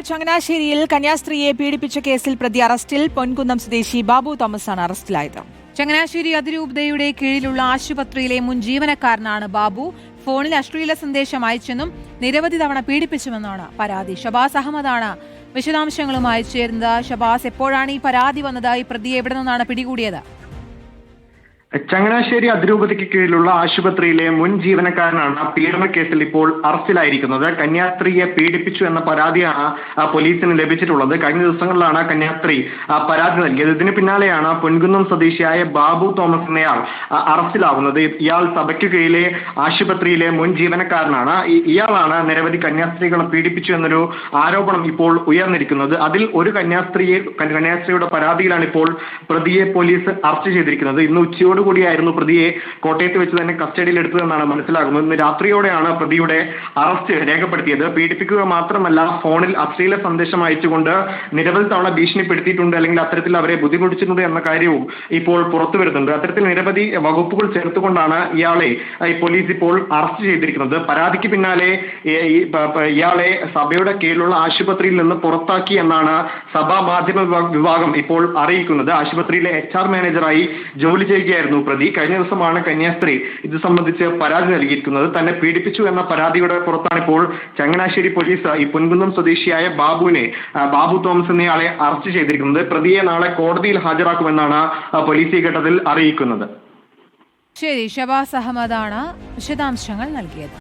ചങ്ങനാശ്ശേരിയിൽ കന്യാസ്ത്രീയെ പീഡിപ്പിച്ച കേസിൽ പ്രതി അറസ്റ്റിൽ. പൊൻകുന്നം സ്വദേശി ബാബു തോമസാണ് അറസ്റ്റിലായത്. ചങ്ങനാശ്ശേരി അതിരൂപതയുടെ കീഴിലുള്ള ആശുപത്രിയിലെ മുൻ ജീവനക്കാരനാണ് ബാബു. ഫോണിൽ അശ്ലീല സന്ദേശം അയച്ചെന്നും നിരവധി തവണ പീഡിപ്പിച്ചുവെന്നാണ് പരാതി. ഷബാസ് അഹമ്മദാണ് വിശദാംശങ്ങളുമായി ചേരുന്നത്. ഷബാസ്, എപ്പോഴാണ് ഈ പരാതി വന്നത്? ഈ പ്രതിയെ എവിടെ നിന്നാണ് പിടികൂടിയത്? ചങ്ങനാശ്ശേരി അതിരൂപതയ്ക്ക് കീഴിലുള്ള ആശുപത്രിയിലെ മുൻ ജീവനക്കാരനാണ് പീഡന കേസിൽ ഇപ്പോൾ അറസ്റ്റിലായിരിക്കുന്നത്. കന്യാസ്ത്രീയെ പീഡിപ്പിച്ചു എന്ന പരാതിയാണ് പോലീസിന് ലഭിച്ചിട്ടുള്ളത്. കഴിഞ്ഞ ദിവസങ്ങളിലാണ് കന്യാസ്ത്രീ പരാതി നൽകിയത്. ഇതിന് പിന്നാലെയാണ് പൊൻകുന്നം സ്വദേശിയായ ബാബു തോമസ് എന്നയാൾ അറസ്റ്റിലാവുന്നത്. ഇയാൾ സഭയ്ക്ക് കീഴിലെ ആശുപത്രിയിലെ മുൻ ജീവനക്കാരനാണ്. ഇയാളാണ് നിരവധി കന്യാസ്ത്രീകളെ പീഡിപ്പിച്ചു എന്നൊരു ആരോപണം ഇപ്പോൾ ഉയർന്നിരിക്കുന്നത്. അതിൽ ഒരു കന്യാസ്ത്രീയുടെ പരാതിയിലാണ് ഇപ്പോൾ പ്രതിയെ പോലീസ് അറസ്റ്റ് ചെയ്തിരിക്കുന്നത്. ഇന്ന് കൂടിയായിരുന്നു പ്രതിയെ കോട്ടയത്ത് വെച്ച് തന്നെ കസ്റ്റഡിയിൽ എടുത്തതെന്നാണ് മനസ്സിലാകുന്നത്. ഇന്ന് രാത്രിയോടെയാണ് പ്രതിയുടെ അറസ്റ്റ് രേഖപ്പെടുത്തിയത്. പീഡിപ്പിക്കുക മാത്രമല്ല, ഫോണിൽ അശ്ലീല സന്ദേശം അയച്ചുകൊണ്ട് നിരവധി തവണ ഭീഷണിപ്പെടുത്തിയിട്ടുണ്ട്, അല്ലെങ്കിൽ അത്തരത്തിൽ അവരെ ബുദ്ധിമുട്ടിച്ചിട്ടുണ്ട് എന്ന കാര്യവും ഇപ്പോൾ പുറത്തു വരുന്നുണ്ട്. അത്തരത്തിൽ നിരവധി വകുപ്പുകൾ ചേർത്തുകൊണ്ടാണ് ഇയാളെ പോലീസ് ഇപ്പോൾ അറസ്റ്റ് ചെയ്തിരിക്കുന്നത്. പരാതിക്ക് പിന്നാലെ ഇയാളെ സഭയുടെ കീഴിലുള്ള ആശുപത്രിയിൽ നിന്ന് പുറത്താക്കി എന്നാണ് സഭാ മാധ്യമ വിഭാഗം ഇപ്പോൾ അറിയിക്കുന്നത്. ആശുപത്രിയിലെ HR മാനേജറായി ജോലി ചെയ്യുകയായിരുന്നു പ്രതി. കഴിഞ്ഞ ദിവസമാണ് കന്യാസ്ത്രീ ഇത് സംബന്ധിച്ച് പരാതി നൽകിയിരിക്കുന്നത്. തന്നെ പീഡിപ്പിച്ചു എന്ന പരാതിയുടെ പുറത്താണ് ഇപ്പോൾ ചങ്ങനാശ്ശേരി പോലീസ് ഈ പൊൻകുന്നം സ്വദേശിയായ ബാബു തോമസ് എന്നയാളെ അറസ്റ്റ് ചെയ്തിരിക്കുന്നത്. പ്രതിയെ നാളെ കോടതിയിൽ ഹാജരാക്കുമെന്നാണ് പോലീസ് ഈ ഘട്ടത്തിൽ അറിയിക്കുന്നത്. ശരി, ഷബാസ് അഹമ്മദാണ് വിശദാംശങ്ങൾ നൽകിയത്.